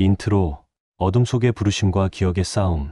인트로, 어둠 속의 부르심과 기억의 싸움.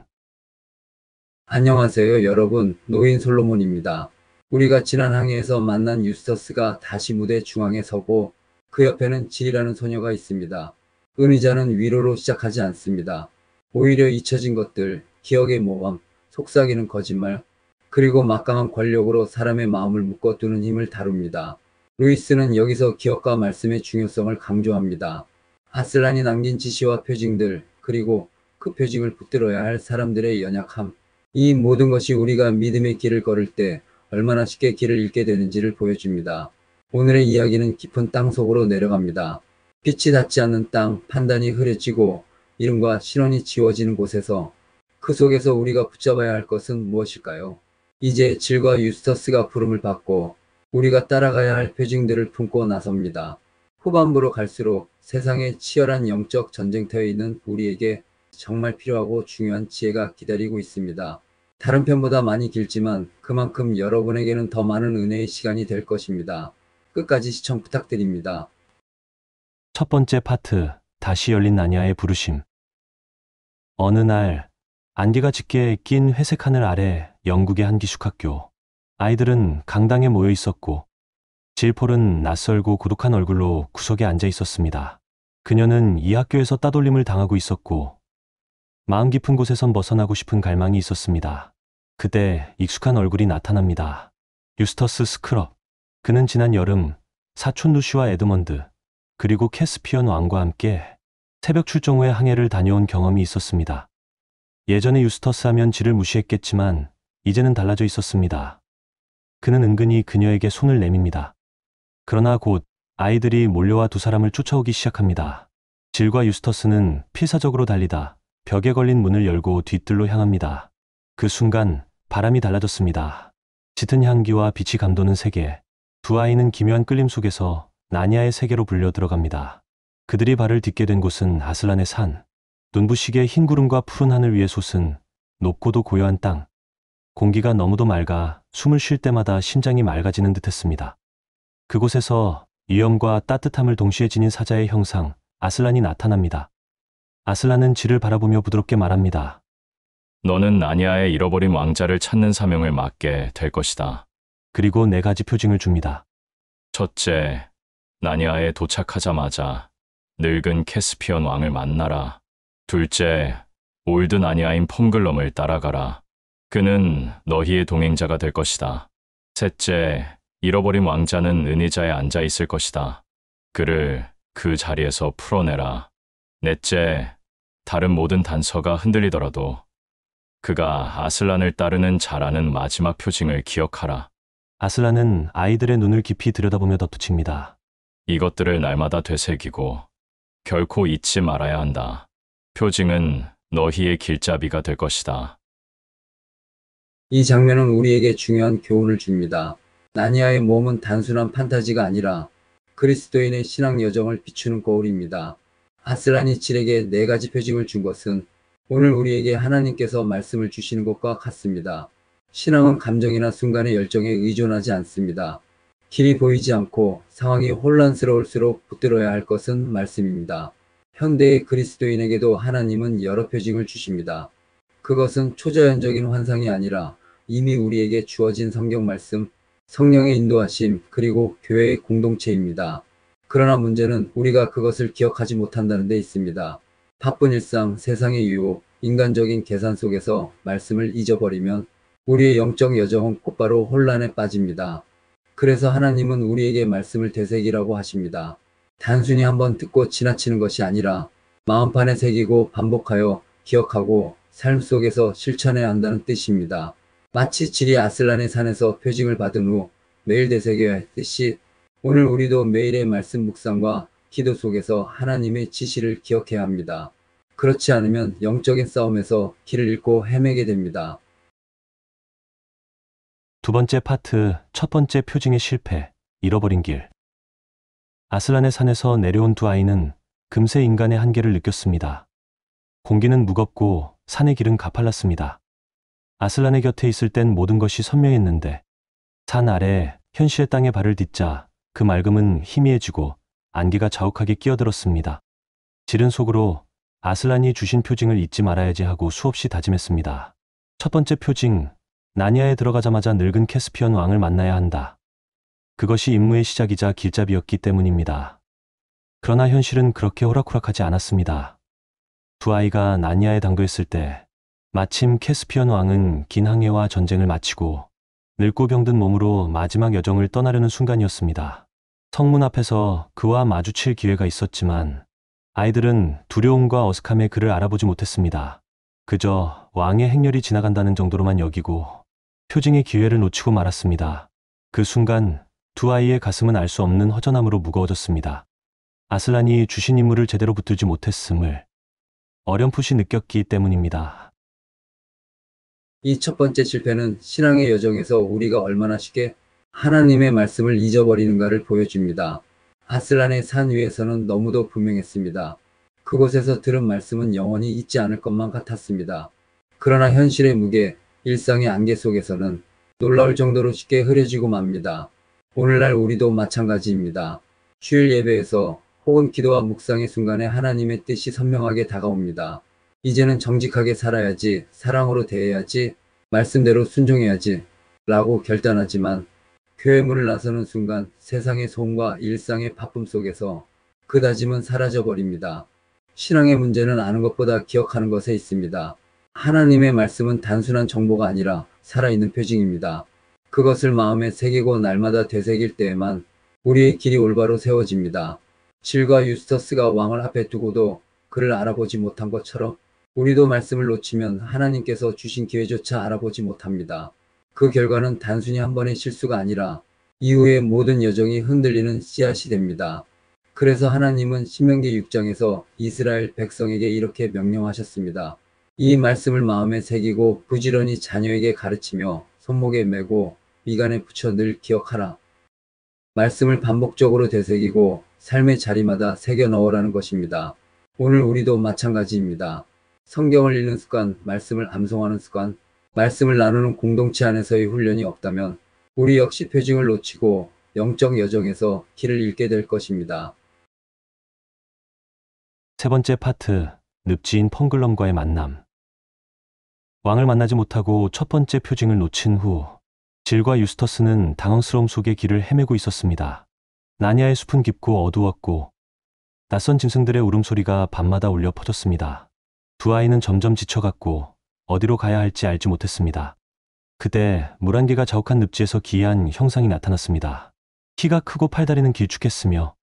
안녕하세요, 여러분. 노인 솔로몬입니다. 우리가 지난 항해에서 만난 유스터스가 다시 무대 중앙에 서고 그 옆에는 질이라는 소녀가 있습니다. 은의자는 위로로 시작하지 않습니다. 오히려 잊혀진 것들, 기억의 모험, 속삭이는 거짓말, 그리고 막강한 권력으로 사람의 마음을 묶어두는 힘을 다룹니다. 루이스는 여기서 기억과 말씀의 중요성을 강조합니다. 아슬란이 남긴 지시와 표징들, 그리고 그 표징을 붙들어야 할 사람들의 연약함, 이 모든 것이 우리가 믿음의 길을 걸을 때 얼마나 쉽게 길을 잃게 되는지를 보여줍니다. 오늘의 이야기는 깊은 땅 속으로 내려갑니다. 빛이 닿지 않는 땅, 판단이 흐려지고 이름과 신원이 지워지는 곳에서 그 속에서 우리가 붙잡아야 할 것은 무엇일까요? 이제 질과 유스터스가 부름을 받고 우리가 따라가야 할 표징들을 품고 나섭니다. 후반부로 갈수록 세상의 치열한 영적 전쟁터에 있는 우리에게 정말 필요하고 중요한 지혜가 기다리고 있습니다. 다른 편보다 많이 길지만 그만큼 여러분에게는 더 많은 은혜의 시간이 될 것입니다. 끝까지 시청 부탁드립니다. 첫 번째 파트, 다시 열린 나니아의 부르심. 어느 날, 안개가 짙게 낀 회색 하늘 아래 영국의 한 기숙학교. 아이들은 강당에 모여 있었고, 질폴은 낯설고 고독한 얼굴로 구석에 앉아 있었습니다. 그녀는 이 학교에서 따돌림을 당하고 있었고, 마음 깊은 곳에선 벗어나고 싶은 갈망이 있었습니다. 그때 익숙한 얼굴이 나타납니다. 유스터스 스크럽. 그는 지난 여름 사촌 루시와 에드먼드, 그리고 캐스피언 왕과 함께 새벽 출정 후에 항해를 다녀온 경험이 있었습니다. 예전에 유스터스 하면 지를 무시했겠지만 이제는 달라져 있었습니다. 그는 은근히 그녀에게 손을 내밉니다. 그러나 곧 아이들이 몰려와 두 사람을 쫓아오기 시작합니다. 질과 유스터스는 필사적으로 달리다 벽에 걸린 문을 열고 뒤뜰로 향합니다. 그 순간 바람이 달라졌습니다. 짙은 향기와 빛이 감도는 세계. 두 아이는 기묘한 끌림 속에서 나니아의 세계로 불려 들어갑니다. 그들이 발을 딛게 된 곳은 아슬란의 산. 눈부시게 흰 구름과 푸른 하늘 위에 솟은 높고도 고요한 땅. 공기가 너무도 맑아 숨을 쉴 때마다 심장이 맑아지는 듯했습니다. 그곳에서 위엄과 따뜻함을 동시에 지닌 사자의 형상, 아슬란이 나타납니다. 아슬란은 질을 바라보며 부드럽게 말합니다. 너는 나니아의 잃어버린 왕자를 찾는 사명을 맡게 될 것이다. 그리고 네 가지 표징을 줍니다. 첫째, 나니아에 도착하자마자 늙은 캐스피언 왕을 만나라. 둘째, 올드 나니아인 펑글럼을 따라가라. 그는 너희의 동행자가 될 것이다. 셋째, 잃어버린 왕자는 은의자에 앉아 있을 것이다. 그를 그 자리에서 풀어내라. 넷째, 다른 모든 단서가 흔들리더라도 그가 아슬란을 따르는 자라는 마지막 표징을 기억하라. 아슬란은 아이들의 눈을 깊이 들여다보며 덧붙입니다. 이것들을 날마다 되새기고 결코 잊지 말아야 한다. 표징은 너희의 길잡이가 될 것이다. 이 장면은 우리에게 중요한 교훈을 줍니다. 나니아의 몸은 단순한 판타지가 아니라 그리스도인의 신앙 여정을 비추는 거울입니다. 아슬란이 질에게 네 가지 표징을 준 것은 오늘 우리에게 하나님께서 말씀을 주시는 것과 같습니다. 신앙은 감정이나 순간의 열정에 의존하지 않습니다. 길이 보이지 않고 상황이 혼란스러울수록 붙들어야 할 것은 말씀입니다. 현대의 그리스도인에게도 하나님은 여러 표징을 주십니다. 그것은 초자연적인 환상이 아니라 이미 우리에게 주어진 성경 말씀, 성령의 인도하심, 그리고 교회의 공동체입니다. 그러나 문제는 우리가 그것을 기억하지 못한다는 데 있습니다. 바쁜 일상, 세상의 유혹, 인간적인 계산 속에서 말씀을 잊어버리면 우리의 영적 여정은 곧바로 혼란에 빠집니다. 그래서 하나님은 우리에게 말씀을 되새기라고 하십니다. 단순히 한번 듣고 지나치는 것이 아니라 마음판에 새기고 반복하여 기억하고 삶 속에서 실천해야 한다는 뜻입니다. 마치 질이 아슬란의 산에서 표징을 받은 후 매일 되새겨야 했듯이 오늘 우리도 매일의 말씀 묵상과 기도 속에서 하나님의 지시를 기억해야 합니다. 그렇지 않으면 영적인 싸움에서 길을 잃고 헤매게 됩니다. 두 번째 파트, 첫 번째 표징의 실패, 잃어버린 길. 아슬란의 산에서 내려온 두 아이는 금세 인간의 한계를 느꼈습니다. 공기는 무겁고 산의 길은 가팔랐습니다. 아슬란의 곁에 있을 땐 모든 것이 선명했는데 산 아래 현실의 땅에 발을 딛자 그 맑음은 희미해지고 안개가 자욱하게 끼어들었습니다. 질은 속으로 아슬란이 주신 표징을 잊지 말아야지 하고 수없이 다짐했습니다. 첫 번째 표징, 나니아에 들어가자마자 늙은 캐스피언 왕을 만나야 한다. 그것이 임무의 시작이자 길잡이였기 때문입니다. 그러나 현실은 그렇게 호락호락하지 않았습니다. 두 아이가 나니아에 당도했을 때 마침 캐스피언 왕은 긴 항해와 전쟁을 마치고 늙고 병든 몸으로 마지막 여정을 떠나려는 순간이었습니다. 성문 앞에서 그와 마주칠 기회가 있었지만 아이들은 두려움과 어색함에 그를 알아보지 못했습니다. 그저 왕의 행렬이 지나간다는 정도로만 여기고 표징의 기회를 놓치고 말았습니다. 그 순간 두 아이의 가슴은 알 수 없는 허전함으로 무거워졌습니다. 아슬란이 주신 임무를 제대로 붙들지 못했음을 어렴풋이 느꼈기 때문입니다. 이 첫 번째 실패는 신앙의 여정에서 우리가 얼마나 쉽게 하나님의 말씀을 잊어버리는가를 보여줍니다. 아슬란의 산 위에서는 너무도 분명했습니다. 그곳에서 들은 말씀은 영원히 잊지 않을 것만 같았습니다. 그러나 현실의 무게, 일상의 안개 속에서는 놀라울 정도로 쉽게 흐려지고 맙니다. 오늘날 우리도 마찬가지입니다. 주일 예배에서 혹은 기도와 묵상의 순간에 하나님의 뜻이 선명하게 다가옵니다. 이제는 정직하게 살아야지, 사랑으로 대해야지, 말씀대로 순종해야지 라고 결단하지만 교회 문을 나서는 순간 세상의 소음과 일상의 바쁨 속에서 그 다짐은 사라져버립니다. 신앙의 문제는 아는 것보다 기억하는 것에 있습니다. 하나님의 말씀은 단순한 정보가 아니라 살아있는 표징입니다. 그것을 마음에 새기고 날마다 되새길 때에만 우리의 길이 올바로 세워집니다. 질과 유스터스가 왕을 앞에 두고도 그를 알아보지 못한 것처럼 우리도 말씀을 놓치면 하나님께서 주신 기회조차 알아보지 못합니다. 그 결과는 단순히 한 번의 실수가 아니라 이후의 모든 여정이 흔들리는 씨앗이 됩니다. 그래서 하나님은 신명기 6장에서 이스라엘 백성에게 이렇게 명령하셨습니다. 이 말씀을 마음에 새기고 부지런히 자녀에게 가르치며 손목에 메고 미간에 붙여 늘 기억하라. 말씀을 반복적으로 되새기고 삶의 자리마다 새겨 넣으라는 것입니다. 오늘 우리도 마찬가지입니다. 성경을 읽는 습관, 말씀을 암송하는 습관, 말씀을 나누는 공동체 안에서의 훈련이 없다면 우리 역시 표징을 놓치고 영적 여정에서 길을 잃게 될 것입니다. 세 번째 파트, 늪지인 펑글럼과의 만남. 왕을 만나지 못하고 첫 번째 표징을 놓친 후 질과 유스터스는 당황스러움 속에 길을 헤매고 있었습니다. 나니아의 숲은 깊고 어두웠고 낯선 짐승들의 울음소리가 밤마다 울려 퍼졌습니다. 두 아이는 점점 지쳐갔고 어디로 가야 할지 알지 못했습니다. 그때 물 한 개가 자욱한 늪지에서 기이한 형상이 나타났습니다. 키가 크고 팔다리는 길쭉했으며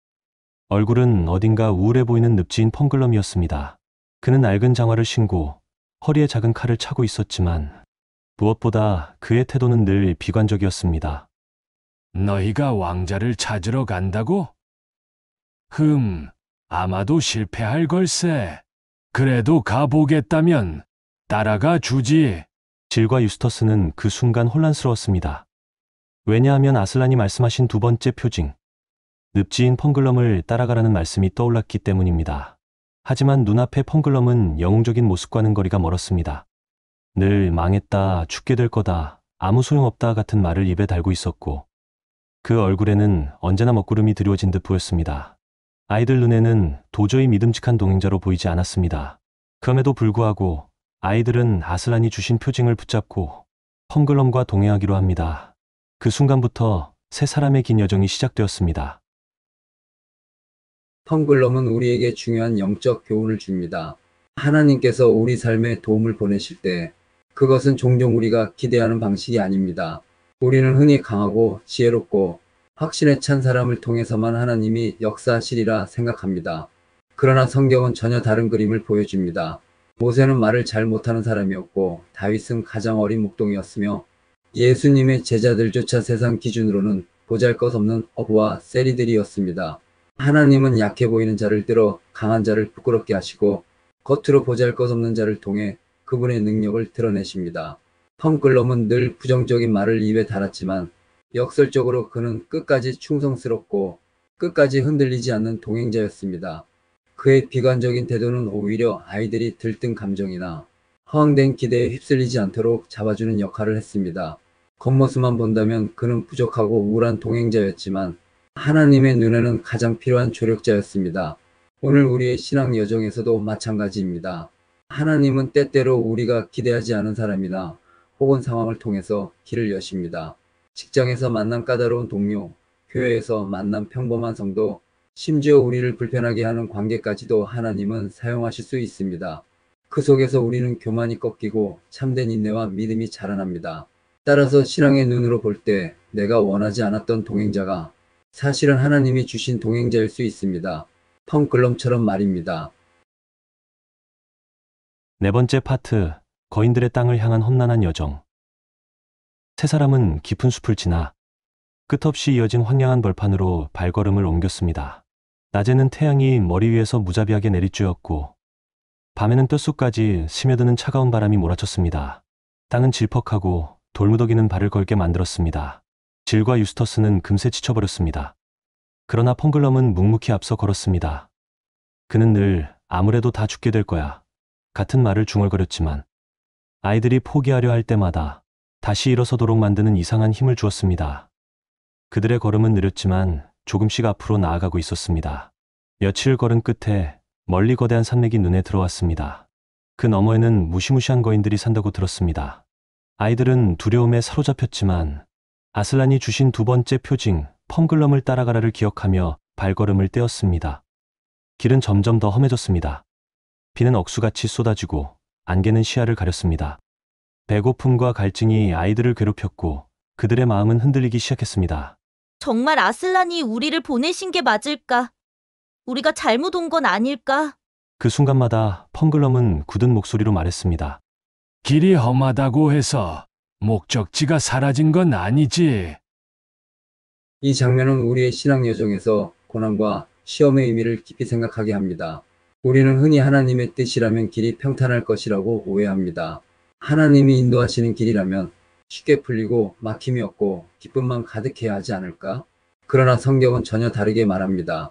얼굴은 어딘가 우울해 보이는 늪지인 펑글럼이었습니다. 그는 낡은 장화를 신고 허리에 작은 칼을 차고 있었지만 무엇보다 그의 태도는 늘 비관적이었습니다. 너희가 왕자를 찾으러 간다고? 아마도 실패할 걸세. 그래도 가보겠다면 따라가 주지. 질과 유스터스는 그 순간 혼란스러웠습니다. 왜냐하면 아슬란이 말씀하신 두 번째 표징, 늪지인 펑글럼을 따라가라는 말씀이 떠올랐기 때문입니다. 하지만 눈앞의 펑글럼은 영웅적인 모습과는 거리가 멀었습니다. 늘 망했다, 죽게 될 거다, 아무 소용없다 같은 말을 입에 달고 있었고 그 얼굴에는 언제나 먹구름이 드리워진 듯 보였습니다. 아이들 눈에는 도저히 믿음직한 동행자로 보이지 않았습니다. 그럼에도 불구하고 아이들은 아슬란이 주신 표징을 붙잡고 펑글럼과 동행하기로 합니다. 그 순간부터 세 사람의 긴 여정이 시작되었습니다. 펑글럼은 우리에게 중요한 영적 교훈을 줍니다. 하나님께서 우리 삶에 도움을 보내실 때 그것은 종종 우리가 기대하는 방식이 아닙니다. 우리는 흔히 강하고 지혜롭고 확신에 찬 사람을 통해서만 하나님이 역사하시리라 생각합니다. 그러나 성경은 전혀 다른 그림을 보여줍니다. 모세는 말을 잘 못하는 사람이었고 다윗은 가장 어린 목동이었으며 예수님의 제자들조차 세상 기준으로는 보잘것없는 어부와 세리들이었습니다. 하나님은 약해 보이는 자를 들어 강한 자를 부끄럽게 하시고 겉으로 보잘것없는 자를 통해 그분의 능력을 드러내십니다. 펑글럼은 늘 부정적인 말을 입에 달았지만 역설적으로 그는 끝까지 충성스럽고 끝까지 흔들리지 않는 동행자였습니다. 그의 비관적인 태도는 오히려 아이들이 들뜬 감정이나 허황된 기대에 휩쓸리지 않도록 잡아주는 역할을 했습니다. 겉모습만 본다면 그는 부족하고 우울한 동행자였지만 하나님의 눈에는 가장 필요한 조력자였습니다. 오늘 우리의 신앙 여정에서도 마찬가지입니다. 하나님은 때때로 우리가 기대하지 않은 사람이나 혹은 상황을 통해서 길을 여십니다. 직장에서 만난 까다로운 동료, 교회에서 만난 평범한 성도, 심지어 우리를 불편하게 하는 관계까지도 하나님은 사용하실 수 있습니다. 그 속에서 우리는 교만이 꺾이고 참된 인내와 믿음이 자라납니다. 따라서 신앙의 눈으로 볼 때 내가 원하지 않았던 동행자가 사실은 하나님이 주신 동행자일 수 있습니다. 펑글럼처럼 말입니다. 네 번째 파트, 거인들의 땅을 향한 험난한 여정. 세 사람은 깊은 숲을 지나 끝없이 이어진 황량한 벌판으로 발걸음을 옮겼습니다. 낮에는 태양이 머리 위에서 무자비하게 내리쬐었고 밤에는 뼛속까지 스며드는 차가운 바람이 몰아쳤습니다. 땅은 질퍽하고 돌무더기는 발을 걸게 만들었습니다. 질과 유스터스는 금세 지쳐버렸습니다. 그러나 펑글럼은 묵묵히 앞서 걸었습니다. 그는 늘 아무래도 다 죽게 될 거야 같은 말을 중얼거렸지만 아이들이 포기하려 할 때마다 다시 일어서도록 만드는 이상한 힘을 주었습니다. 그들의 걸음은 느렸지만 조금씩 앞으로 나아가고 있었습니다. 며칠 걸은 끝에 멀리 거대한 산맥이 눈에 들어왔습니다. 그 너머에는 무시무시한 거인들이 산다고 들었습니다. 아이들은 두려움에 사로잡혔지만 아슬란이 주신 두 번째 표징 펑글럼을 따라가라를 기억하며 발걸음을 떼었습니다. 길은 점점 더 험해졌습니다. 비는 억수같이 쏟아지고 안개는 시야를 가렸습니다. 배고픔과 갈증이 아이들을 괴롭혔고 그들의 마음은 흔들리기 시작했습니다. 정말 아슬란이 우리를 보내신 게 맞을까? 우리가 잘못 온 건 아닐까? 그 순간마다 펑글럼은 굳은 목소리로 말했습니다. 길이 험하다고 해서 목적지가 사라진 건 아니지. 이 장면은 우리의 신앙 여정에서 고난과 시험의 의미를 깊이 생각하게 합니다. 우리는 흔히 하나님의 뜻이라면 길이 평탄할 것이라고 오해합니다. 하나님이 인도하시는 길이라면 쉽게 풀리고 막힘이 없고 기쁨만 가득해야 하지 않을까? 그러나 성경은 전혀 다르게 말합니다.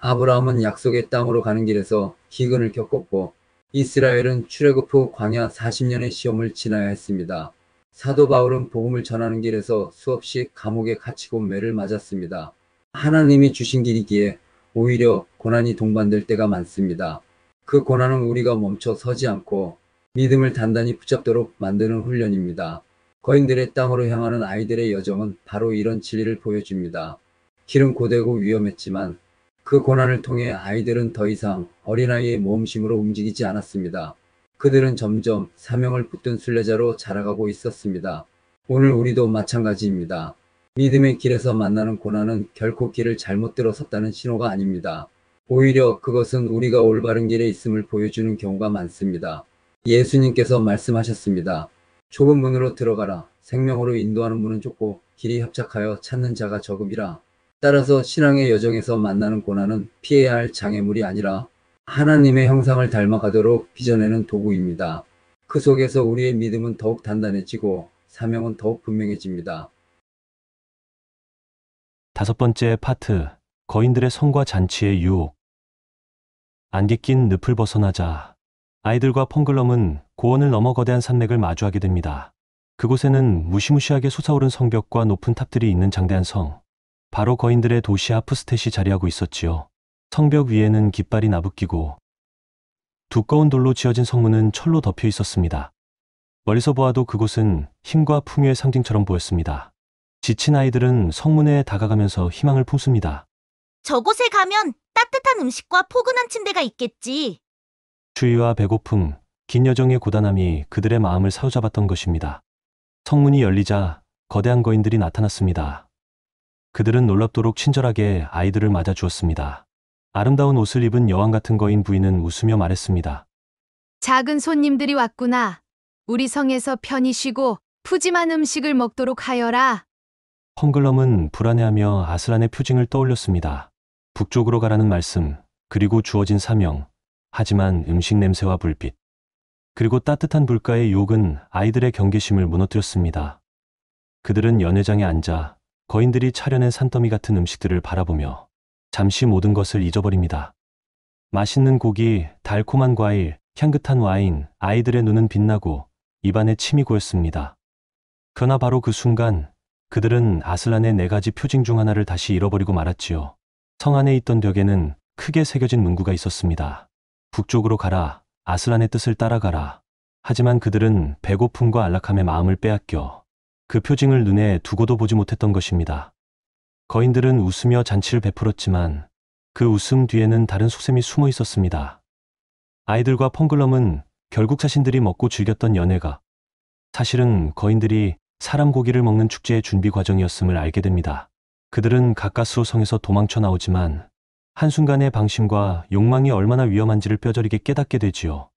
아브라함은 약속의 땅으로 가는 길에서 기근을 겪었고 이스라엘은 출애굽 후 광야 40년의 시험을 지나야 했습니다. 사도 바울은 복음을 전하는 길에서 수없이 감옥에 갇히고 매를 맞았습니다. 하나님이 주신 길이기에 오히려 고난이 동반될 때가 많습니다. 그 고난은 우리가 멈춰 서지 않고 믿음을 단단히 붙잡도록 만드는 훈련입니다. 거인들의 땅으로 향하는 아이들의 여정은 바로 이런 진리를 보여줍니다. 길은 고되고 위험했지만 그 고난을 통해 아이들은 더 이상 어린아이의 모험심으로 움직이지 않았습니다. 그들은 점점 사명을 붙든 순례자로 자라가고 있었습니다. 오늘 우리도 마찬가지입니다. 믿음의 길에서 만나는 고난은 결코 길을 잘못 들어섰다는 신호가 아닙니다. 오히려 그것은 우리가 올바른 길에 있음을 보여주는 경우가 많습니다. 예수님께서 말씀하셨습니다. 좁은 문으로 들어가라. 생명으로 인도하는 문은 좁고 길이 협착하여 찾는 자가 적음이라. 따라서 신앙의 여정에서 만나는 고난은 피해야 할 장애물이 아니라 하나님의 형상을 닮아가도록 빚어내는 도구입니다. 그 속에서 우리의 믿음은 더욱 단단해지고 사명은 더욱 분명해집니다. 다섯 번째 파트, 거인들의 성과 잔치의 유혹. 안개 낀 늪을 벗어나자 아이들과 펑글럼은 고원을 넘어 거대한 산맥을 마주하게 됩니다. 그곳에는 무시무시하게 솟아오른 성벽과 높은 탑들이 있는 장대한 성, 바로 거인들의 도시 하프스텟이 자리하고 있었지요. 성벽 위에는 깃발이 나부끼고 두꺼운 돌로 지어진 성문은 철로 덮여 있었습니다. 멀리서 보아도 그곳은 힘과 풍요의 상징처럼 보였습니다. 지친 아이들은 성문에 다가가면서 희망을 품습니다. 저곳에 가면 따뜻한 음식과 포근한 침대가 있겠지. 추위와 배고픔, 긴 여정의 고단함이 그들의 마음을 사로잡았던 것입니다. 성문이 열리자 거대한 거인들이 나타났습니다. 그들은 놀랍도록 친절하게 아이들을 맞아주었습니다. 아름다운 옷을 입은 여왕 같은 거인 부인은 웃으며 말했습니다. 작은 손님들이 왔구나. 우리 성에서 편히 쉬고 푸짐한 음식을 먹도록 하여라. 펑글럼은 불안해하며 아슬란의 표징을 떠올렸습니다. 북쪽으로 가라는 말씀, 그리고 주어진 사명, 하지만 음식 냄새와 불빛, 그리고 따뜻한 불가의 유혹은 아이들의 경계심을 무너뜨렸습니다. 그들은 연회장에 앉아 거인들이 차려낸 산더미 같은 음식들을 바라보며 잠시 모든 것을 잊어버립니다. 맛있는 고기, 달콤한 과일, 향긋한 와인, 아이들의 눈은 빛나고 입안에 침이 고였습니다. 그러나 바로 그 순간 그들은 아슬란의 4가지 표징 중 하나를 다시 잃어버리고 말았지요. 성 안에 있던 벽에는 크게 새겨진 문구가 있었습니다. 북쪽으로 가라. 아슬란의 뜻을 따라가라. 하지만 그들은 배고픔과 안락함의 마음을 빼앗겨 그 표징을 눈에 두고도 보지 못했던 것입니다. 거인들은 웃으며 잔치를 베풀었지만 그 웃음 뒤에는 다른 속셈이 숨어 있었습니다. 아이들과 펑글럼은 결국 자신들이 먹고 즐겼던 연회가 사실은 거인들이 사람 고기를 먹는 축제의 준비 과정이었음을 알게 됩니다. 그들은 가까스로 성에서 도망쳐 나오지만 한순간의 방심과 욕망이 얼마나 위험한지를 뼈저리게 깨닫게 되지요.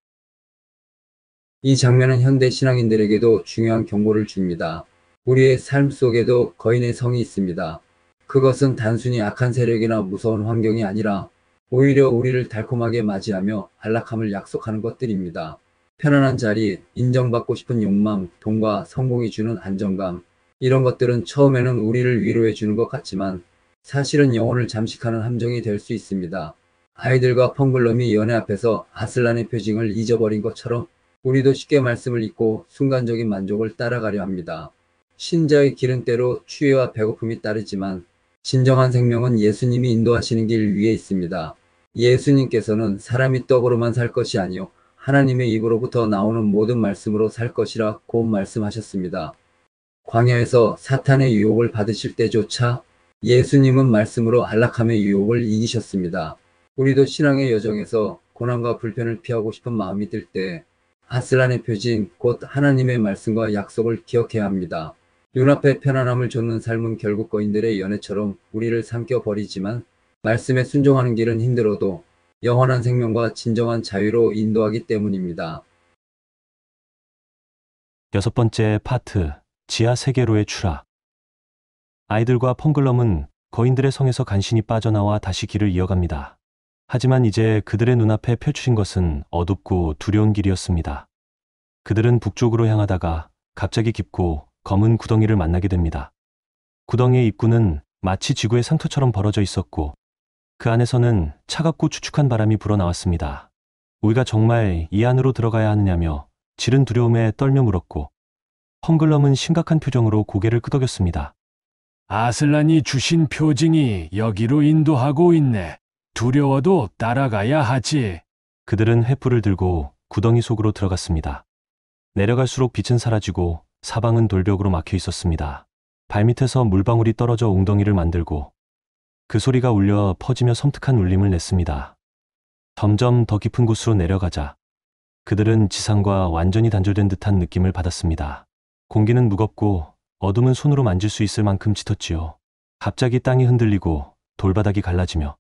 이 장면은 현대 신앙인들에게도 중요한 경고를 줍니다. 우리의 삶 속에도 거인의 성이 있습니다. 그것은 단순히 악한 세력이나 무서운 환경이 아니라 오히려 우리를 달콤하게 맞이하며 안락함을 약속하는 것들입니다. 편안한 자리, 인정받고 싶은 욕망, 돈과 성공이 주는 안정감, 이런 것들은 처음에는 우리를 위로해 주는 것 같지만 사실은 영혼을 잠식하는 함정이 될 수 있습니다. 아이들과 펑글럼이 연애 앞에서 아슬란의 표징을 잊어버린 것처럼 우리도 쉽게 말씀을 잊고 순간적인 만족을 따라가려 합니다. 신자의 길은 때로 추위와 배고픔이 따르지만 진정한 생명은 예수님이 인도하시는 길 위에 있습니다. 예수님께서는 사람이 떡으로만 살 것이 아니요 하나님의 입으로부터 나오는 모든 말씀으로 살 것이라 곧 말씀하셨습니다. 광야에서 사탄의 유혹을 받으실 때조차 예수님은 말씀으로 안락함의 유혹을 이기셨습니다. 우리도 신앙의 여정에서 고난과 불편을 피하고 싶은 마음이 들 때 아슬란의 표징, 곧 하나님의 말씀과 약속을 기억해야 합니다. 눈앞에 편안함을 줬는 삶은 결국 거인들의 연애처럼 우리를 삼켜버리지만 말씀에 순종하는 길은 힘들어도 영원한 생명과 진정한 자유로 인도하기 때문입니다. 6번째 파트, 지하 세계로의 추락. 아이들과 펑글럼은 거인들의 성에서 간신히 빠져나와 다시 길을 이어갑니다. 하지만 이제 그들의 눈앞에 펼쳐진 것은 어둡고 두려운 길이었습니다. 그들은 북쪽으로 향하다가 갑자기 깊고 검은 구덩이를 만나게 됩니다. 구덩이의 입구는 마치 지구의 상처처럼 벌어져 있었고 그 안에서는 차갑고 축축한 바람이 불어나왔습니다. 우리가 정말 이 안으로 들어가야 하느냐며 지른 두려움에 떨며 물었고 펑글럼은 심각한 표정으로 고개를 끄덕였습니다. 아슬란이 주신 표징이 여기로 인도하고 있네. 두려워도 따라가야 하지. 그들은 횃불을 들고 구덩이 속으로 들어갔습니다. 내려갈수록 빛은 사라지고 사방은 돌벽으로 막혀 있었습니다. 발밑에서 물방울이 떨어져 웅덩이를 만들고 그 소리가 울려 퍼지며 섬뜩한 울림을 냈습니다. 점점 더 깊은 곳으로 내려가자 그들은 지상과 완전히 단절된 듯한 느낌을 받았습니다. 공기는 무겁고 어둠은 손으로 만질 수 있을 만큼 짙었지요. 갑자기 땅이 흔들리고 돌바닥이 갈라지며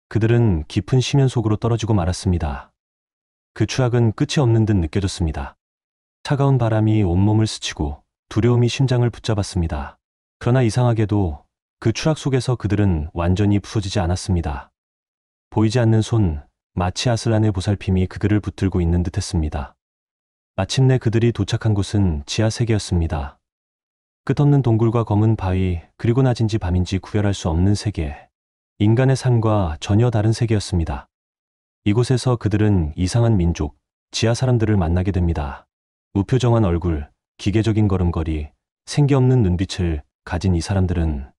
그들은 깊은 심연 속으로 떨어지고 말았습니다. 그 추락은 끝이 없는 듯 느껴졌습니다. 차가운 바람이 온몸을 스치고 두려움이 심장을 붙잡았습니다. 그러나 이상하게도 그 추락 속에서 그들은 완전히 부서지지 않았습니다. 보이지 않는 손, 마치 아슬란의 보살핌이 그들을 붙들고 있는 듯했습니다. 마침내 그들이 도착한 곳은 지하 세계였습니다. 끝없는 동굴과 검은 바위, 그리고 낮인지 밤인지 구별할 수 없는 세계. 인간의 삶과 전혀 다른 세계였습니다. 이곳에서 그들은 이상한 민족, 지하 사람들을 만나게 됩니다. 무표정한 얼굴, 기계적인 걸음걸이, 생기 없는 눈빛을 가진 이 사람들은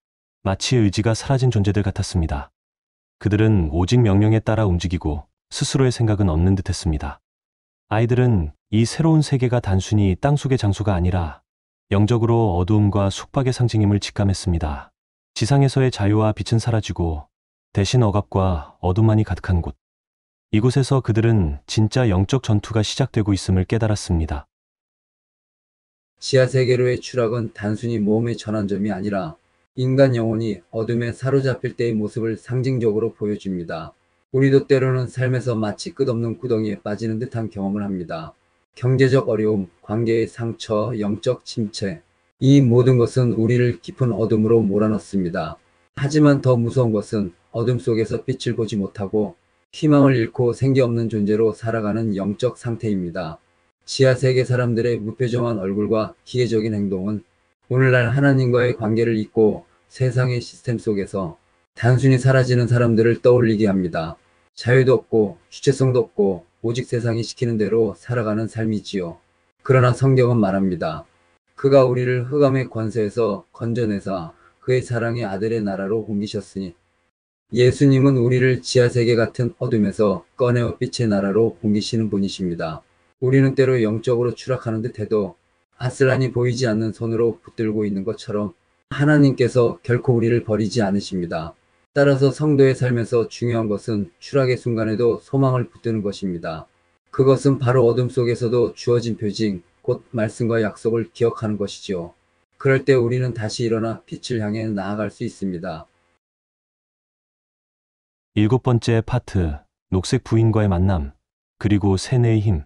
마치 의지가 사라진 존재들 같았습니다. 그들은 오직 명령에 따라 움직이고 스스로의 생각은 없는 듯했습니다. 아이들은 이 새로운 세계가 단순히 땅속의 장소가 아니라 영적으로 어두움과 속박의 상징임을 직감했습니다. 지상에서의 자유와 빛은 사라지고 대신 억압과 어둠만이 가득한 곳. 이곳에서 그들은 진짜 영적 전투가 시작되고 있음을 깨달았습니다. 지하 세계로의 추락은 단순히 모험의 전환점이 아니라 인간 영혼이 어둠에 사로잡힐 때의 모습을 상징적으로 보여줍니다. 우리도 때로는 삶에서 마치 끝없는 구덩이에 빠지는 듯한 경험을 합니다. 경제적 어려움, 관계의 상처, 영적 침체, 이 모든 것은 우리를 깊은 어둠으로 몰아넣습니다. 하지만 더 무서운 것은 어둠 속에서 빛을 보지 못하고 희망을 잃고 생기 없는 존재로 살아가는 영적 상태입니다. 지하 세계 사람들의 무표정한 얼굴과 기계적인 행동은 오늘날 하나님과의 관계를 잊고 세상의 시스템 속에서 단순히 사라지는 사람들을 떠올리게 합니다. 자유도 없고 주체성도 없고 오직 세상이 시키는 대로 살아가는 삶이지요. 그러나 성경은 말합니다. 그가 우리를 흑암의 권세에서 건져내사 그의 사랑의 아들의 나라로 옮기셨으니 예수님은 우리를 지하세계 같은 어둠에서 꺼내어 빛의 나라로 옮기시는 분이십니다. 우리는 때로 영적으로 추락하는 듯해도 아슬란이 보이지 않는 손으로 붙들고 있는 것처럼 하나님께서 결코 우리를 버리지 않으십니다. 따라서 성도의 삶에서 중요한 것은 추락의 순간에도 소망을 붙드는 것입니다. 그것은 바로 어둠 속에서도 주어진 표징, 곧 말씀과 약속을 기억하는 것이지요. 그럴 때 우리는 다시 일어나 빛을 향해 나아갈 수 있습니다. 7번째 파트, 녹색 부인과의 만남, 그리고 세뇌의 힘.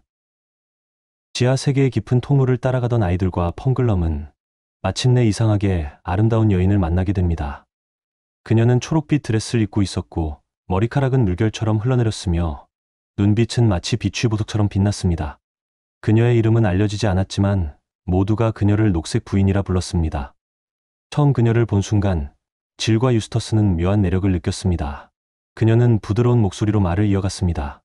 지하 세계의 깊은 통로를 따라가던 아이들과 펑글럼은 마침내 이상하게 아름다운 여인을 만나게 됩니다. 그녀는 초록빛 드레스를 입고 있었고 머리카락은 물결처럼 흘러내렸으며 눈빛은 마치 비추의 보석처럼 빛났습니다. 그녀의 이름은 알려지지 않았지만 모두가 그녀를 녹색 부인이라 불렀습니다. 처음 그녀를 본 순간 질과 유스터스는 묘한 매력을 느꼈습니다. 그녀는 부드러운 목소리로 말을 이어갔습니다.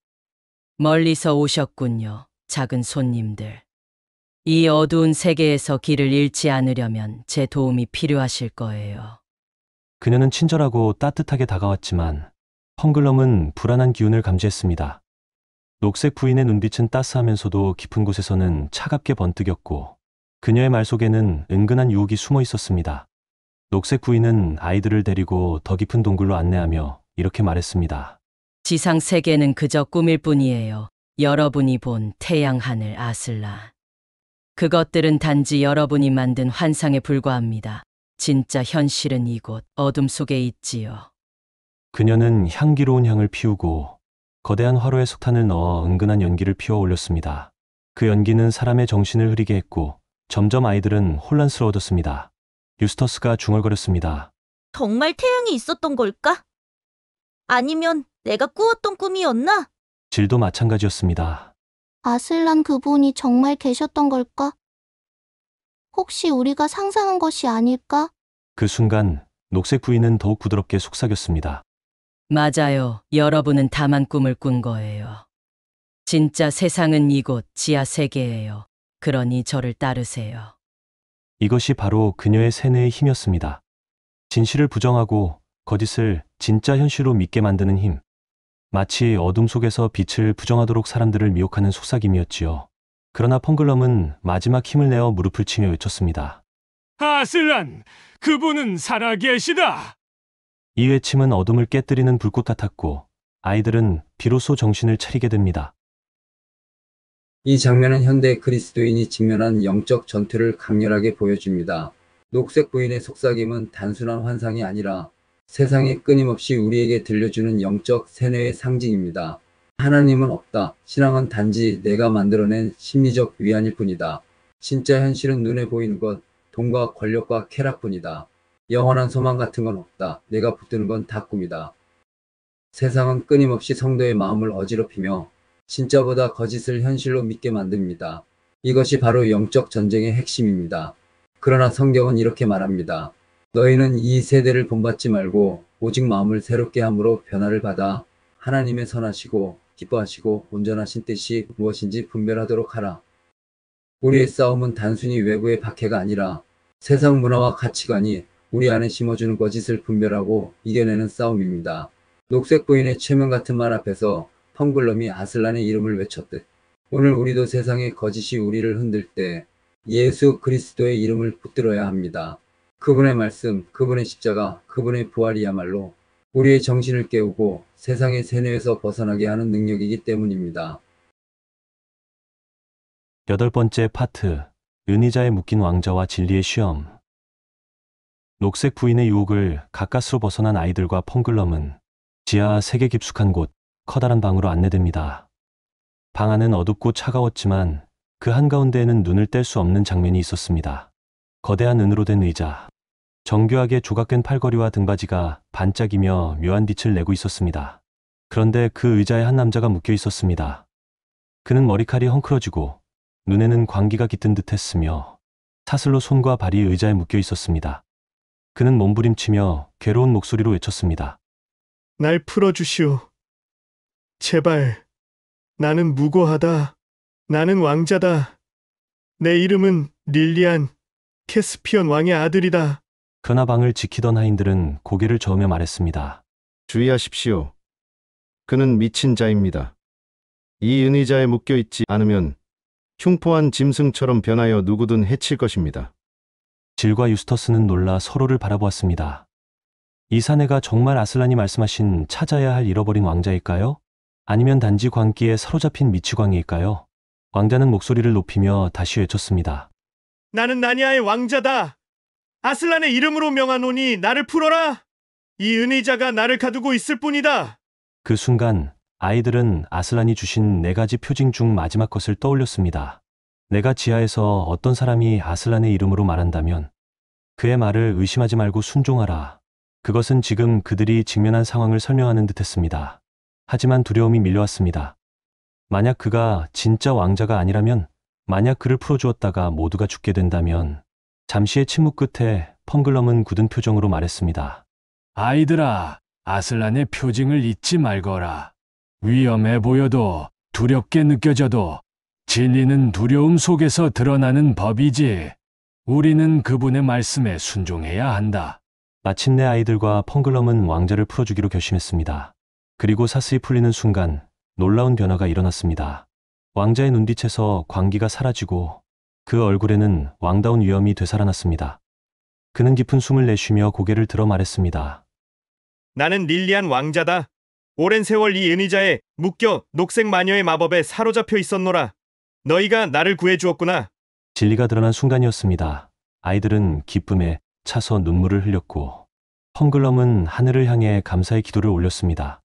멀리서 오셨군요, 작은 손님들. 이 어두운 세계에서 길을 잃지 않으려면 제 도움이 필요하실 거예요. 그녀는 친절하고 따뜻하게 다가왔지만 펑글럼은 불안한 기운을 감지했습니다. 녹색 부인의 눈빛은 따스하면서도 깊은 곳에서는 차갑게 번뜩였고 그녀의 말 속에는 은근한 유혹이 숨어 있었습니다. 녹색 부인은 아이들을 데리고 더 깊은 동굴로 안내하며 이렇게 말했습니다. 지상 세계는 그저 꿈일 뿐이에요. 여러분이 본 태양, 하늘, 아슬라. 그것들은 단지 여러분이 만든 환상에 불과합니다. 진짜 현실은 이곳 어둠 속에 있지요. 그녀는 향기로운 향을 피우고 거대한 화로에 석탄을 넣어 은근한 연기를 피워 올렸습니다. 그 연기는 사람의 정신을 흐리게 했고 점점 아이들은 혼란스러워졌습니다. 유스터스가 중얼거렸습니다. 정말 태양이 있었던 걸까? 아니면 내가 꾸었던 꿈이었나? 질도 마찬가지였습니다. 아슬란 그분이 정말 계셨던 걸까? 혹시 우리가 상상한 것이 아닐까? 그 순간 녹색 부인은 더욱 부드럽게 속삭였습니다. 맞아요. 여러분은 다만 꿈을 꾼 거예요. 진짜 세상은 이곳 지하 세계예요. 그러니 저를 따르세요. 이것이 바로 그녀의 세뇌의 힘이었습니다. 진실을 부정하고 거짓을 진짜 현실로 믿게 만드는 힘. 마치 어둠 속에서 빛을 부정하도록 사람들을 미혹하는 속삭임이었지요. 그러나 펑글럼은 마지막 힘을 내어 무릎을 치며 외쳤습니다. 아슬란, 그분은 살아계시다. 이 외침은 어둠을 깨뜨리는 불꽃 같았고 아이들은 비로소 정신을 차리게 됩니다. 이 장면은 현대 그리스도인이 직면한 영적 전투를 강렬하게 보여줍니다. 녹색 부인의 속삭임은 단순한 환상이 아니라 세상에 끊임없이 우리에게 들려주는 영적 세뇌의 상징입니다. 하나님은 없다. 신앙은 단지 내가 만들어낸 심리적 위안일 뿐이다. 진짜 현실은 눈에 보이는 것, 돈과 권력과 쾌락뿐이다. 영원한 소망 같은 건 없다. 내가 붙드는 건 다 꿈이다. 세상은 끊임없이 성도의 마음을 어지럽히며 진짜보다 거짓을 현실로 믿게 만듭니다. 이것이 바로 영적 전쟁의 핵심입니다. 그러나 성경은 이렇게 말합니다. 너희는 이 세대를 본받지 말고 오직 마음을 새롭게 함으로 변화를 받아 하나님의 선하시고 기뻐하시고 온전하신 뜻이 무엇인지 분별하도록 하라. 우리의 싸움은 단순히 외부의 박해가 아니라 세상 문화와 가치관이 우리 안에 심어주는 거짓을 분별하고 이겨내는 싸움입니다. 녹색 부인의 최면 같은 말 앞에서 펑글럼이 아슬란의 이름을 외쳤듯 오늘 우리도 세상의 거짓이 우리를 흔들 때 예수 그리스도의 이름을 붙들어야 합니다. 그분의 말씀, 그분의 십자가, 그분의 부활이야말로 우리의 정신을 깨우고 세상의 세뇌에서 벗어나게 하는 능력이기 때문입니다. 8번째 파트, 은의자에 묶인 왕자와 진리의 시험. 녹색 부인의 유혹을 가까스로 벗어난 아이들과 펑글럼은 지하 세계 깊숙한 곳, 커다란 방으로 안내됩니다. 방 안은 어둡고 차가웠지만 그 한가운데에는 눈을 뗄 수 없는 장면이 있었습니다. 거대한 은으로 된 의자, 정교하게 조각된 팔걸이와 등받이가 반짝이며 묘한 빛을 내고 있었습니다. 그런데 그 의자에 한 남자가 묶여 있었습니다. 그는 머리칼이 헝클어지고 눈에는 광기가 깃든 듯 했으며 사슬로 손과 발이 의자에 묶여 있었습니다. 그는 몸부림치며 괴로운 목소리로 외쳤습니다. 날 풀어주시오. 제발. 나는 무고하다. 나는 왕자다. 내 이름은 릴리안, 캐스피언 왕의 아들이다. 그러나 방을 지키던 하인들은 고개를 저으며 말했습니다. 주의하십시오. 그는 미친 자입니다. 이 은의자에 묶여 있지 않으면 흉포한 짐승처럼 변하여 누구든 해칠 것입니다. 질과 유스터스는 놀라 서로를 바라보았습니다. 이 사내가 정말 아슬란이 말씀하신 찾아야 할 잃어버린 왕자일까요? 아니면 단지 광기에 사로잡힌 미치광이일까요? 왕자는 목소리를 높이며 다시 외쳤습니다. 나는 나니아의 왕자다. 아슬란의 이름으로 명하노니 나를 풀어라. 이 은의자가 나를 가두고 있을 뿐이다. 그 순간 아이들은 아슬란이 주신 4가지 표징 중 마지막 것을 떠올렸습니다. 내가 지하에서 어떤 사람이 아슬란의 이름으로 말한다면 그의 말을 의심하지 말고 순종하라. 그것은 지금 그들이 직면한 상황을 설명하는 듯했습니다. 하지만 두려움이 밀려왔습니다. 만약 그가 진짜 왕자가 아니라면, 만약 그를 풀어주었다가 모두가 죽게 된다면. 잠시의 침묵 끝에 펑글럼은 굳은 표정으로 말했습니다. 아이들아, 아슬란의 표징을 잊지 말거라. 위험해 보여도 두렵게 느껴져도 진리는 두려움 속에서 드러나는 법이지. 우리는 그분의 말씀에 순종해야 한다. 마침내 아이들과 펑글럼은 왕자를 풀어주기로 결심했습니다. 그리고 사슬이 풀리는 순간 놀라운 변화가 일어났습니다. 왕자의 눈빛에서 광기가 사라지고 그 얼굴에는 왕다운 위엄이 되살아났습니다. 그는 깊은 숨을 내쉬며 고개를 들어 말했습니다. 나는 릴리안 왕자다. 오랜 세월 이 은의자에 묶여 녹색 마녀의 마법에 사로잡혀 있었노라. 너희가 나를 구해주었구나. 진리가 드러난 순간이었습니다. 아이들은 기쁨에 차서 눈물을 흘렸고 펑글럼은 하늘을 향해 감사의 기도를 올렸습니다.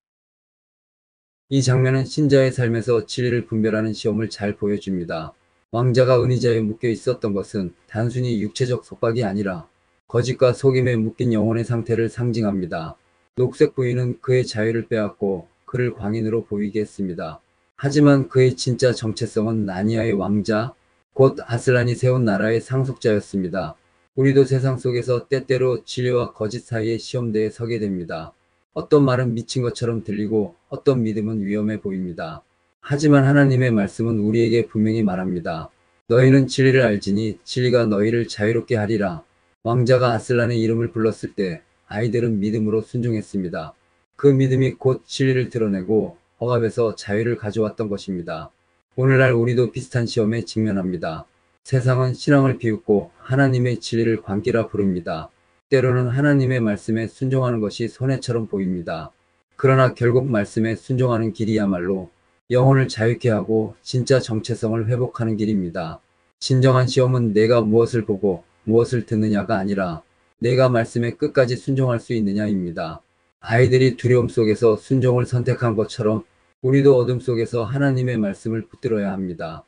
이 장면은 신자의 삶에서 진리를 분별하는 시험을 잘 보여줍니다. 왕자가 은의자에 묶여 있었던 것은 단순히 육체적 속박이 아니라 거짓과 속임에 묶인 영혼의 상태를 상징합니다. 녹색 부인은 그의 자유를 빼앗고 그를 광인으로 보이게 했습니다. 하지만 그의 진짜 정체성은 나니아의 왕자, 곧 아슬란이 세운 나라의 상속자였습니다. 우리도 세상 속에서 때때로 진리와 거짓 사이의 시험대에 서게 됩니다. 어떤 말은 미친 것처럼 들리고 어떤 믿음은 위험해 보입니다. 하지만 하나님의 말씀은 우리에게 분명히 말합니다. 너희는 진리를 알지니 진리가 너희를 자유롭게 하리라. 왕자가 아슬란의 이름을 불렀을 때 아이들은 믿음으로 순종했습니다. 그 믿음이 곧 진리를 드러내고 억압에서 자유를 가져왔던 것입니다. 오늘날 우리도 비슷한 시험에 직면합니다. 세상은 신앙을 비웃고 하나님의 진리를 광기라 부릅니다. 때로는 하나님의 말씀에 순종하는 것이 손해처럼 보입니다. 그러나 결국 말씀에 순종하는 길이야말로 영혼을 자유케 하고 진짜 정체성을 회복하는 길입니다. 진정한 시험은 내가 무엇을 보고 무엇을 듣느냐가 아니라 내가 말씀에 끝까지 순종할 수 있느냐입니다. 아이들이 두려움 속에서 순종을 선택한 것처럼 우리도 어둠 속에서 하나님의 말씀을 붙들어야 합니다.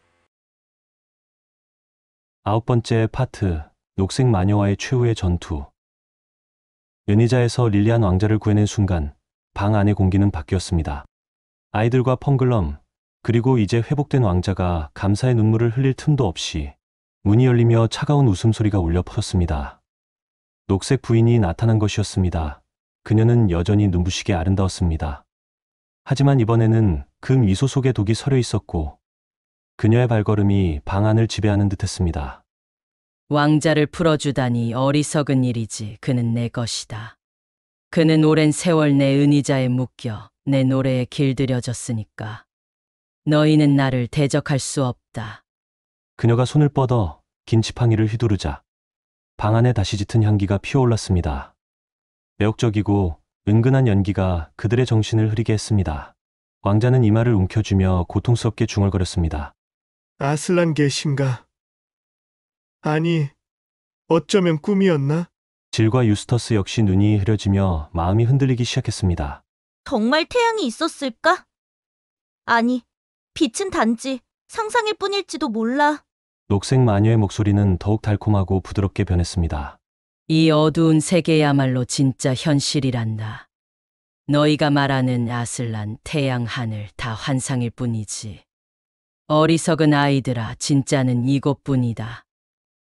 9번째 파트, 녹색 마녀와의 최후의 전투. 연희자에서 릴리안 왕자를 구해낸 순간 방 안의 공기는 바뀌었습니다. 아이들과 펑글럼, 그리고 이제 회복된 왕자가 감사의 눈물을 흘릴 틈도 없이 문이 열리며 차가운 웃음소리가 울려 퍼졌습니다. 녹색 부인이 나타난 것이었습니다. 그녀는 여전히 눈부시게 아름다웠습니다. 하지만 이번에는 그 미소 속에 독이 서려 있었고 그녀의 발걸음이 방 안을 지배하는 듯했습니다. 왕자를 풀어주다니 어리석은 일이지. 그는 내 것이다. 그는 오랜 세월 내 은의자에 묶여 내 노래에 길들여졌으니까. 너희는 나를 대적할 수 없다. 그녀가 손을 뻗어 긴 지팡이를 휘두르자 방 안에 다시 짙은 향기가 피어올랐습니다. 매혹적이고 은근한 연기가 그들의 정신을 흐리게 했습니다. 왕자는 이마를 움켜쥐며 고통스럽게 중얼거렸습니다. 아슬란 계신가? 아니, 어쩌면 꿈이었나? 질과 유스터스 역시 눈이 흐려지며 마음이 흔들리기 시작했습니다. 정말 태양이 있었을까? 아니, 빛은 단지 상상일 뿐일지도 몰라. 녹색 마녀의 목소리는 더욱 달콤하고 부드럽게 변했습니다. 이 어두운 세계야말로 진짜 현실이란다. 너희가 말하는 아슬란, 태양, 하늘 다 환상일 뿐이지. 어리석은 아이들아, 진짜는 이것뿐이다.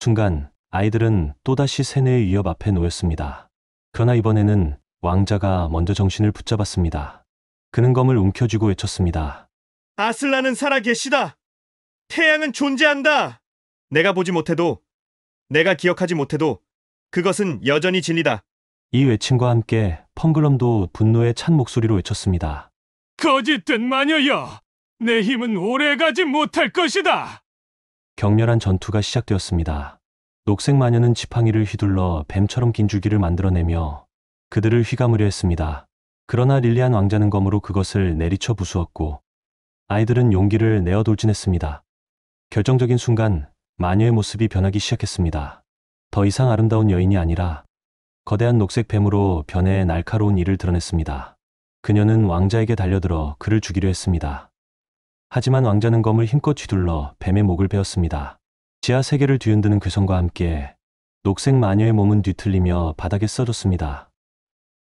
순간 아이들은 또다시 세뇌의 위협 앞에 놓였습니다. 그러나 이번에는 왕자가 먼저 정신을 붙잡았습니다. 그는 검을 움켜쥐고 외쳤습니다. 아슬란은 살아계시다. 태양은 존재한다. 내가 보지 못해도, 내가 기억하지 못해도 그것은 여전히 진리다. 이 외침과 함께 펑글럼도 분노에 찬 목소리로 외쳤습니다. 거짓된 마녀여! 내 힘은 오래가지 못할 것이다! 격렬한 전투가 시작되었습니다. 녹색 마녀는 지팡이를 휘둘러 뱀처럼 긴 줄기를 만들어내며 그들을 휘감으려 했습니다. 그러나 릴리안 왕자는 검으로 그것을 내리쳐 부수었고 아이들은 용기를 내어 돌진했습니다. 결정적인 순간 마녀의 모습이 변하기 시작했습니다. 더 이상 아름다운 여인이 아니라 거대한 녹색 뱀으로 변해 날카로운 이를 드러냈습니다. 그녀는 왕자에게 달려들어 그를 죽이려 했습니다. 하지만 왕자는 검을 힘껏 휘둘러 뱀의 목을 베었습니다. 지하 세계를 뒤흔드는 괴성과 함께 녹색 마녀의 몸은 뒤틀리며 바닥에 쓰러졌습니다.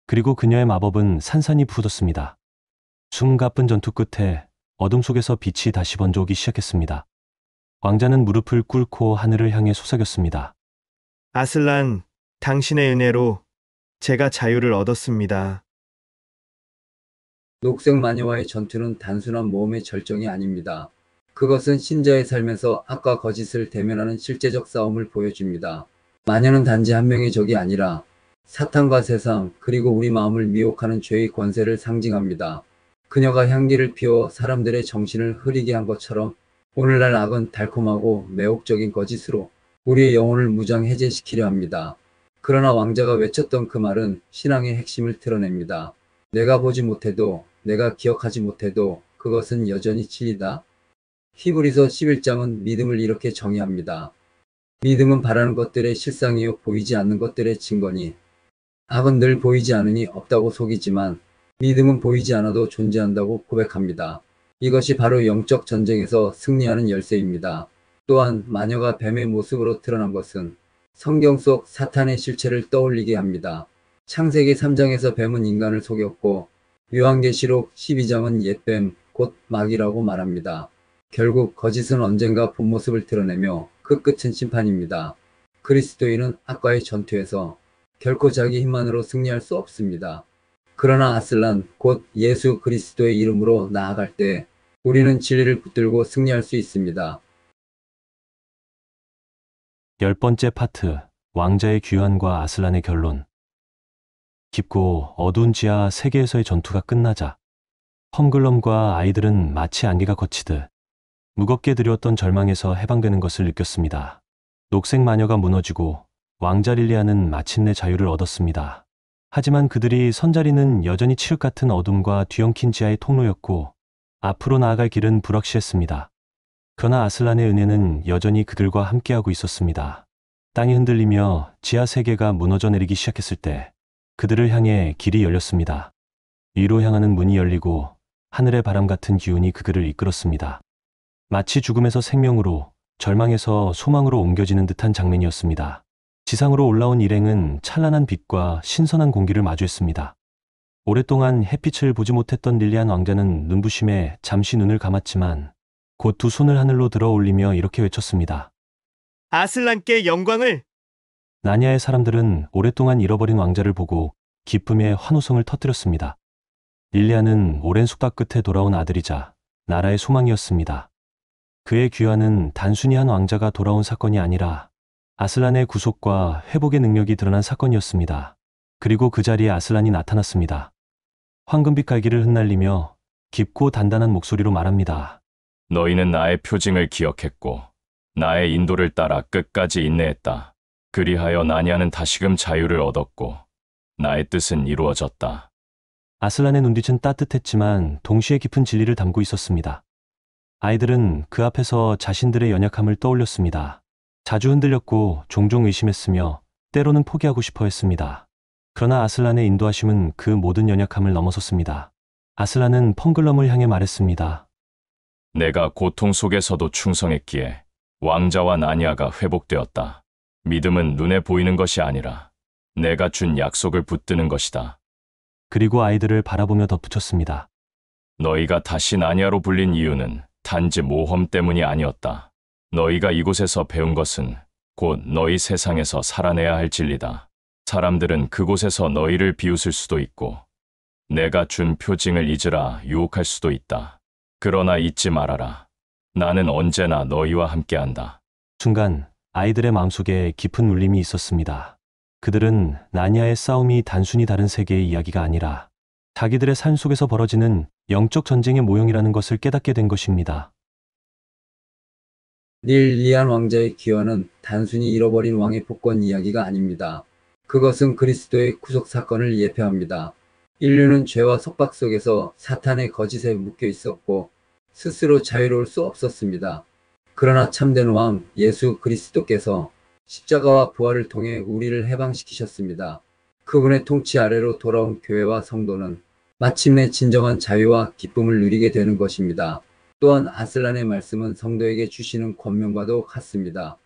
그리고 그녀의 마법은 산산이 부서졌습니다. 숨가쁜 전투 끝에 어둠 속에서 빛이 다시 번져오기 시작했습니다. 왕자는 무릎을 꿇고 하늘을 향해 속삭였습니다. 아슬란, 당신의 은혜로 제가 자유를 얻었습니다. 녹색 마녀와의 전투는 단순한 모험의 절정이 아닙니다. 그것은 신자의 삶에서 악과 거짓을 대면하는 실제적 싸움을 보여줍니다. 마녀는 단지 한 명의 적이 아니라 사탄과 세상 그리고 우리 마음을 미혹하는 죄의 권세를 상징합니다. 그녀가 향기를 피워 사람들의 정신을 흐리게 한 것처럼 오늘날 악은 달콤하고 매혹적인 거짓으로 우리의 영혼을 무장해제시키려 합니다. 그러나 왕자가 외쳤던 그 말은 신앙의 핵심을 드러냅니다. 내가 보지 못해도, 내가 기억하지 못해도 그것은 여전히 진리다. 히브리서 11장은 믿음을 이렇게 정의합니다. 믿음은 바라는 것들의 실상이요 보이지 않는 것들의 증거니 악은 늘 보이지 않으니 없다고 속이지만 믿음은 보이지 않아도 존재한다고 고백합니다. 이것이 바로 영적 전쟁에서 승리하는 열쇠입니다. 또한 마녀가 뱀의 모습으로 드러난 것은 성경 속 사탄의 실체를 떠올리게 합니다. 창세기 3장에서 뱀은 인간을 속였고 요한계시록 12장은 옛뱀, 곧 마귀라고 말합니다. 결국 거짓은 언젠가 본 모습을 드러내며 그 끝은 심판입니다. 그리스도인은 악과의 전투에서 결코 자기 힘만으로 승리할 수 없습니다. 그러나 아슬란, 곧 예수 그리스도의 이름으로 나아갈 때 우리는 진리를 붙들고 승리할 수 있습니다. 10번째 파트, 왕자의 귀환과 아슬란의 결론. 깊고 어두운 지하 세계에서의 전투가 끝나자 펑글럼과 아이들은 마치 안개가 걷히듯 무겁게 들여왔던 절망에서 해방되는 것을 느꼈습니다. 녹색 마녀가 무너지고 왕자 릴리아는 마침내 자유를 얻었습니다. 하지만 그들이 선 자리는 여전히 칠흑 같은 어둠과 뒤엉킨 지하의 통로였고 앞으로 나아갈 길은 불확실했습니다. 그러나 아슬란의 은혜는 여전히 그들과 함께하고 있었습니다. 땅이 흔들리며 지하 세계가 무너져 내리기 시작했을 때 그들을 향해 길이 열렸습니다. 위로 향하는 문이 열리고 하늘의 바람 같은 기운이 그들을 이끌었습니다. 마치 죽음에서 생명으로, 절망에서 소망으로 옮겨지는 듯한 장면이었습니다. 지상으로 올라온 일행은 찬란한 빛과 신선한 공기를 마주했습니다. 오랫동안 햇빛을 보지 못했던 릴리안 왕자는 눈부심에 잠시 눈을 감았지만 곧 두 손을 하늘로 들어 올리며 이렇게 외쳤습니다. 아슬란께 영광을! 나니아의 사람들은 오랫동안 잃어버린 왕자를 보고 기쁨의 환호성을 터뜨렸습니다. 릴리안은 오랜 숙박 끝에 돌아온 아들이자 나라의 소망이었습니다. 그의 귀환은 단순히 한 왕자가 돌아온 사건이 아니라 아슬란의 구속과 회복의 능력이 드러난 사건이었습니다. 그리고 그 자리에 아슬란이 나타났습니다. 황금빛 갈기를 흩날리며 깊고 단단한 목소리로 말합니다. 너희는 나의 표징을 기억했고 나의 인도를 따라 끝까지 인내했다. 그리하여 나니아는 다시금 자유를 얻었고 나의 뜻은 이루어졌다. 아슬란의 눈빛은 따뜻했지만 동시에 깊은 진리를 담고 있었습니다. 아이들은 그 앞에서 자신들의 연약함을 떠올렸습니다. 자주 흔들렸고 종종 의심했으며 때로는 포기하고 싶어 했습니다. 그러나 아슬란의 인도하심은 그 모든 연약함을 넘어섰습니다. 아슬란은 펑글럼을 향해 말했습니다. 내가 고통 속에서도 충성했기에 왕자와 나니아가 회복되었다. 믿음은 눈에 보이는 것이 아니라 내가 준 약속을 붙드는 것이다. 그리고 아이들을 바라보며 덧붙였습니다. 너희가 다시 나니아로 불린 이유는 단지 모험 때문이 아니었다. 너희가 이곳에서 배운 것은 곧 너희 세상에서 살아내야 할 진리다. 사람들은 그곳에서 너희를 비웃을 수도 있고 내가 준 표징을 잊으라 유혹할 수도 있다. 그러나 잊지 말아라. 나는 언제나 너희와 함께한다. 순간 아이들의 마음속에 깊은 울림이 있었습니다. 그들은 나니아의 싸움이 단순히 다른 세계의 이야기가 아니라 자기들의 삶 속에서 벌어지는 영적 전쟁의 모형이라는 것을 깨닫게 된 것입니다. 릴리안 왕자의 기원은 단순히 잃어버린 왕의 복권 이야기가 아닙니다. 그것은 그리스도의 구속 사건을 예표합니다. 인류는 죄와 속박 속에서 사탄의 거짓에 묶여 있었고 스스로 자유로울 수 없었습니다. 그러나 참된 왕 예수 그리스도께서 십자가와 부활을 통해 우리를 해방시키셨습니다. 그분의 통치 아래로 돌아온 교회와 성도는 마침내 진정한 자유와 기쁨을 누리게 되는 것입니다. 또한 아슬란의 말씀은 성도에게 주시는 권면과도 같습니다.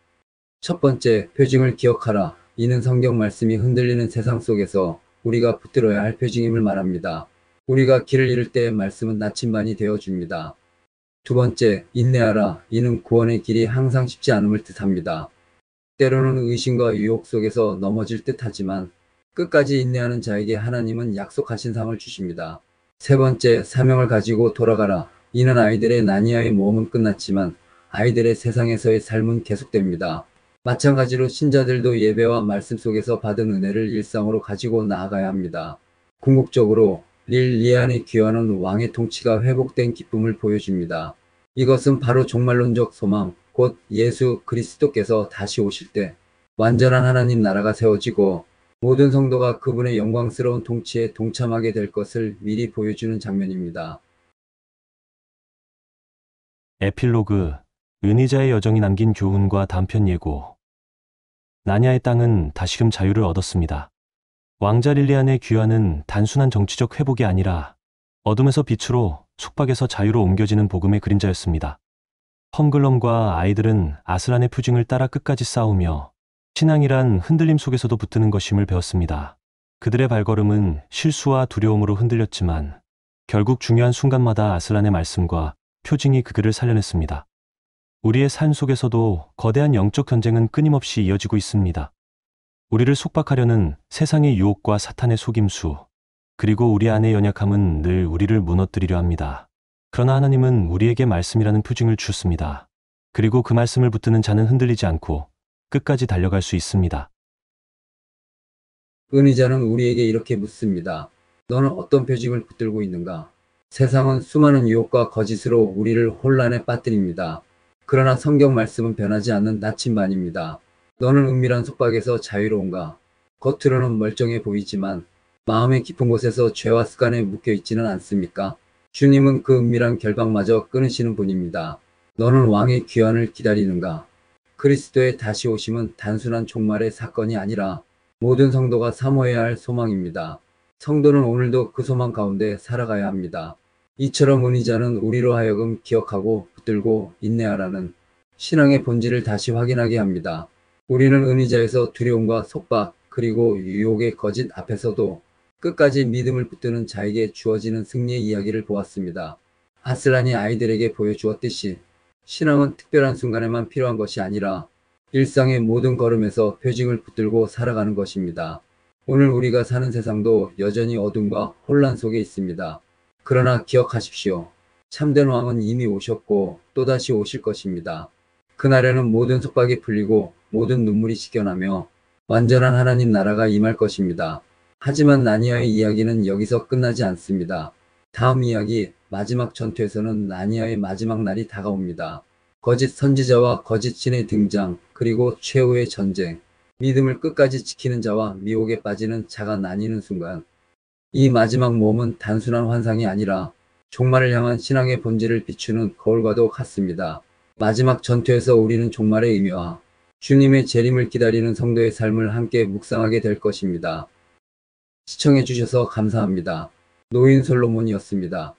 첫 번째, 표징을 기억하라. 이는 성경 말씀이 흔들리는 세상 속에서 우리가 붙들어야 할 표징임을 말합니다. 우리가 길을 잃을 때 말씀은 나침반이 되어줍니다. 두 번째, 인내하라. 이는 구원의 길이 항상 쉽지 않음을 뜻합니다. 때로는 의심과 유혹 속에서 넘어질 듯하지만 끝까지 인내하는 자에게 하나님은 약속하신 상을 주십니다. 세 번째, 사명을 가지고 돌아가라. 이는 아이들의 나니아의 모험은 끝났지만 아이들의 세상에서의 삶은 계속됩니다. 마찬가지로 신자들도 예배와 말씀 속에서 받은 은혜를 일상으로 가지고 나아가야 합니다. 궁극적으로 릴리안의 귀환은 왕의 통치가 회복된 기쁨을 보여줍니다. 이것은 바로 종말론적 소망, 곧 예수 그리스도께서 다시 오실 때 완전한 하나님 나라가 세워지고 모든 성도가 그분의 영광스러운 통치에 동참하게 될 것을 미리 보여주는 장면입니다. 에필로그, 은희자의 여정이 남긴 교훈과 단편 예고. 나니아의 땅은 다시금 자유를 얻었습니다. 왕자 릴리안의 귀환은 단순한 정치적 회복이 아니라 어둠에서 빛으로, 속박에서 자유로 옮겨지는 복음의 그림자였습니다. 험글럼과 아이들은 아슬란의 표징을 따라 끝까지 싸우며 신앙이란 흔들림 속에서도 붙드는 것임을 배웠습니다. 그들의 발걸음은 실수와 두려움으로 흔들렸지만 결국 중요한 순간마다 아슬란의 말씀과 표징이 그들을 살려냈습니다. 우리의 삶 속에서도 거대한 영적 전쟁은 끊임없이 이어지고 있습니다. 우리를 속박하려는 세상의 유혹과 사탄의 속임수, 그리고 우리 안의 연약함은 늘 우리를 무너뜨리려 합니다. 그러나 하나님은 우리에게 말씀이라는 표징을 주셨습니다. 그리고 그 말씀을 붙드는 자는 흔들리지 않고 끝까지 달려갈 수 있습니다. 은희자는 우리에게 이렇게 묻습니다. 너는 어떤 표징을 붙들고 있는가? 세상은 수많은 유혹과 거짓으로 우리를 혼란에 빠뜨립니다. 그러나 성경 말씀은 변하지 않는 나침반입니다. 너는 은밀한 속박에서 자유로운가? 겉으로는 멀쩡해 보이지만 마음의 깊은 곳에서 죄와 습관에 묶여 있지는 않습니까? 주님은 그 은밀한 결박마저 끊으시는 분입니다. 너는 왕의 귀환을 기다리는가? 그리스도의 다시 오심은 단순한 종말의 사건이 아니라 모든 성도가 사모해야 할 소망입니다. 성도는 오늘도 그 소망 가운데 살아가야 합니다. 이처럼 은희자는 우리로 하여금 기억하고 붙들고 인내하라는 신앙의 본질을 다시 확인하게 합니다. 우리는 은희자에서 두려움과 속박 그리고 유혹의 거짓 앞에서도 끝까지 믿음을 붙드는 자에게 주어지는 승리의 이야기를 보았습니다. 아슬란이 아이들에게 보여주었듯이 신앙은 특별한 순간에만 필요한 것이 아니라 일상의 모든 걸음에서 표징을 붙들고 살아가는 것입니다. 오늘 우리가 사는 세상도 여전히 어둠과 혼란 속에 있습니다. 그러나 기억하십시오. 참된 왕은 이미 오셨고 또다시 오실 것입니다. 그날에는 모든 속박이 풀리고 모든 눈물이 씻겨나며 완전한 하나님 나라가 임할 것입니다. 하지만 나니아의 이야기는 여기서 끝나지 않습니다. 다음 이야기 마지막 전투에서는 나니아의 마지막 날이 다가옵니다. 거짓 선지자와 거짓 신의 등장, 그리고 최후의 전쟁, 믿음을 끝까지 지키는 자와 미혹에 빠지는 자가 나뉘는 순간, 이 마지막 모험은 단순한 환상이 아니라 종말을 향한 신앙의 본질을 비추는 거울과도 같습니다. 마지막 전투에서 우리는 종말의 의미와 주님의 재림을 기다리는 성도의 삶을 함께 묵상하게 될 것입니다. 시청해 주셔서 감사합니다. 노인 솔로몬이었습니다.